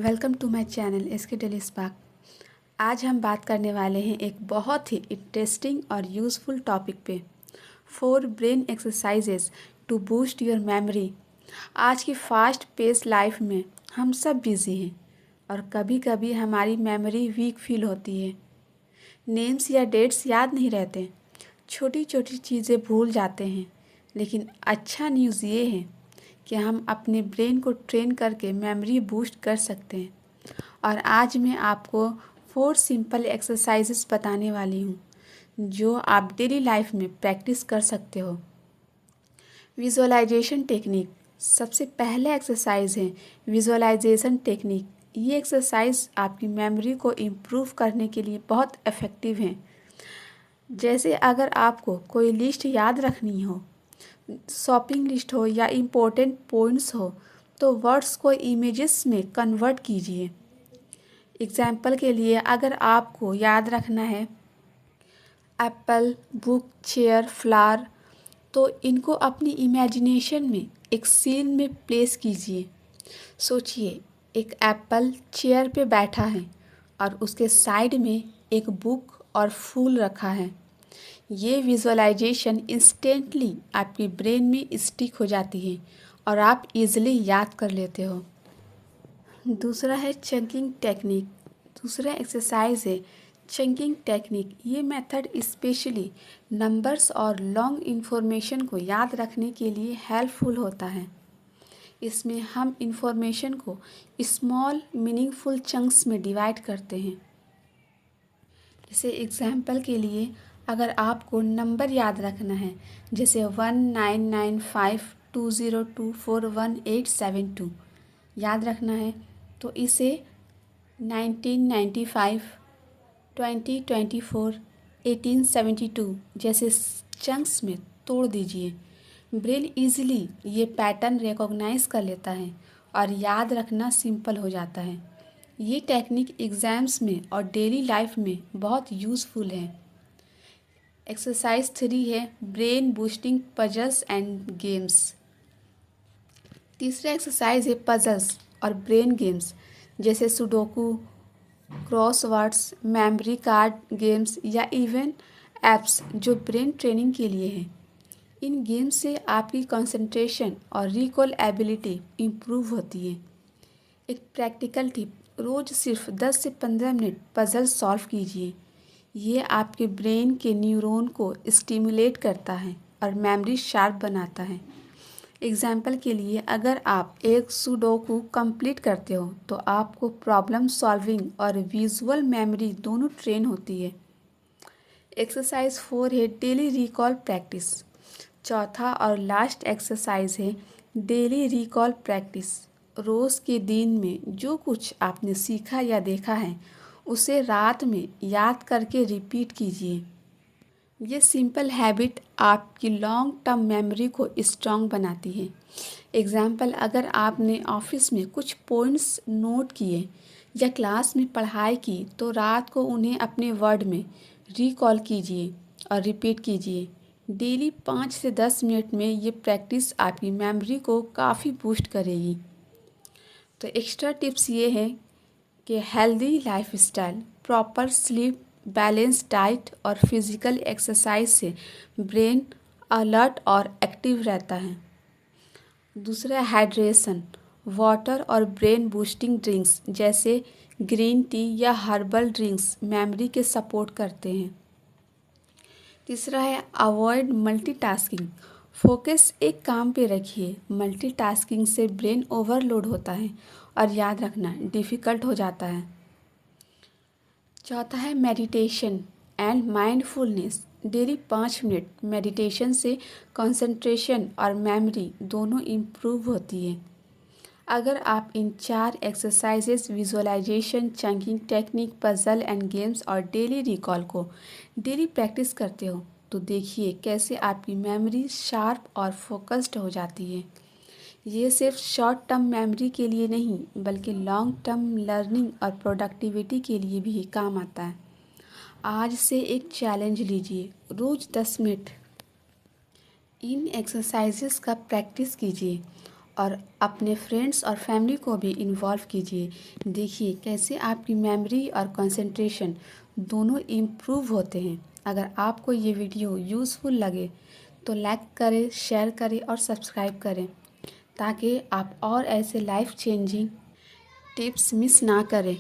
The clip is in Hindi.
Welcome to my channel SK daily spark. आज हम बात करने वाले हैं एक बहुत ही इंटरेस्टिंग और यूज़फुल टॉपिक पे, 4 brain exercises to boost your memory. आज की फास्ट पेस लाइफ में हम सब बिज़ी हैं और कभी कभी हमारी मेमोरी वीक फील होती है। नेम्स या डेट्स याद नहीं रहते, छोटी छोटी चीज़ें भूल जाते हैं। लेकिन अच्छा न्यूज़ ये है कि हम अपने ब्रेन को ट्रेन करके मेमोरी बूस्ट कर सकते हैं। और आज मैं आपको 4 सिंपल एक्सरसाइजेस बताने वाली हूँ जो आप डेली लाइफ में प्रैक्टिस कर सकते हो। विजुअलाइजेशन टेक्निक सबसे पहला एक्सरसाइज है। विजुअलाइजेशन टेक्निक ये एक्सरसाइज आपकी मेमोरी को इम्प्रूव करने के लिए बहुत इफ़ेक्टिव है। जैसे अगर आपको कोई लिस्ट याद रखनी हो, शॉपिंग लिस्ट हो या इम्पोर्टेंट पॉइंट्स हो, तो वर्ड्स को इमेजेस में कन्वर्ट कीजिए। एग्जाम्पल के लिए अगर आपको याद रखना है एप्पल, बुक, चेयर, फ्लावर, तो इनको अपनी इमेजिनेशन में एक सीन में प्लेस कीजिए। सोचिए एक एप्पल चेयर पे बैठा है और उसके साइड में एक बुक और फूल रखा है। ये विजुअलाइजेशन इंस्टेंटली आपके ब्रेन में स्टिक हो जाती है और आप इजीली याद कर लेते हो। दूसरा है चंकिंग टेक्निक। दूसरा एक्सरसाइज है चंकिंग टेक्निक। ये मेथड स्पेशली नंबर्स और लॉन्ग इन्फॉर्मेशन को याद रखने के लिए हेल्पफुल होता है। इसमें हम इंफॉर्मेशन को स्मॉल मीनिंगफुल चंक्स में डिवाइड करते हैं। जैसे एग्जाम्पल के लिए अगर आपको नंबर याद रखना है, जैसे 199520241872 याद रखना है, तो इसे 1995, 2024, 1872 जैसे चंक्स में तोड़ दीजिए। ब्रेन इजीली ये पैटर्न रिकॉग्नाइज कर लेता है और याद रखना सिंपल हो जाता है। ये टेक्निक एग्ज़ाम्स में और डेली लाइफ में बहुत यूज़फुल है। एक्सरसाइज 3 है brain boosting puzzles and games. तीसरा एक्सरसाइज है पजल्स और ब्रेन गेम्स, जैसे sudoku, crosswords, memory card games या इवन एप्स जो ब्रेन ट्रेनिंग के लिए हैं। इन गेम्स से आपकी कंसंट्रेशन और रिकॉल एबिलिटी इम्प्रूव होती है। एक प्रैक्टिकल टिप, रोज़ सिर्फ 10 से 15 मिनट पजल सॉल्व कीजिए। ये आपके ब्रेन के न्यूरॉन को स्टिमुलेट करता है और मेमोरी शार्प बनाता है। एग्जाम्पल के लिए अगर आप एक सुडोकू कंप्लीट करते हो तो आपको प्रॉब्लम सॉल्विंग और विजुअल मेमोरी दोनों ट्रेन होती है। एक्सरसाइज 4 है डेली रिकॉल प्रैक्टिस। चौथा और लास्ट एक्सरसाइज है डेली रिकॉल प्रैक्टिस। रोज़ के दिन में जो कुछ आपने सीखा या देखा है उसे रात में याद करके रिपीट कीजिए। ये सिंपल हैबिट आपकी लॉन्ग टर्म मेमोरी को स्ट्रॉन्ग बनाती है। एग्जाम्पल, अगर आपने ऑफिस में कुछ पॉइंट्स नोट किए या क्लास में पढ़ाई की तो रात को उन्हें अपने वर्ड में रिकॉल कीजिए और रिपीट कीजिए। डेली 5 से 10 मिनट में ये प्रैक्टिस आपकी मेमोरी को काफ़ी बूस्ट करेगी। तो एक्स्ट्रा टिप्स ये है कि healthy lifestyle, proper sleep, balance diet और फिजिकल एक्सरसाइज से ब्रेन अलर्ट और एक्टिव रहता है। दूसरा, हाइड्रेशन, वाटर और ब्रेन बूस्टिंग ड्रिंक्स जैसे ग्रीन टी या हर्बल ड्रिंक्स मेमोरी के सपोर्ट करते हैं। तीसरा है अवॉइड मल्टीटास्किंग, फोकस एक काम पे रखिए। मल्टीटास्किंग से ब्रेन ओवरलोड होता है और याद रखना डिफ़िकल्ट हो जाता है। चौथा है meditation and mindfulness. Daily 5 minute meditation से कंसंट्रेशन और मेमोरी दोनों इम्प्रूव होती है। अगर आप इन 4 exercises visualisation, chunking technique, puzzle and games और डेली रिकॉल को डेली प्रैक्टिस करते हो तो देखिए कैसे आपकी मेमोरी शार्प और फोकस्ड हो जाती है। ये सिर्फ शॉर्ट टर्म मेमोरी के लिए नहीं बल्कि लॉन्ग टर्म लर्निंग और प्रोडक्टिविटी के लिए भी काम आता है। आज से एक चैलेंज लीजिए, रोज़ 10 मिनट इन एक्सरसाइजेस का प्रैक्टिस कीजिए और अपने फ्रेंड्स और फैमिली को भी इन्वॉल्व कीजिए। देखिए कैसे आपकी मेमोरी और कंसंट्रेशन दोनों इम्प्रूव होते हैं। अगर आपको ये वीडियो यूज़फुल लगे तो लाइक करें, शेयर करें और सब्सक्राइब करें ताकि आप और ऐसे लाइफ चेंजिंग टिप्स मिस ना करें।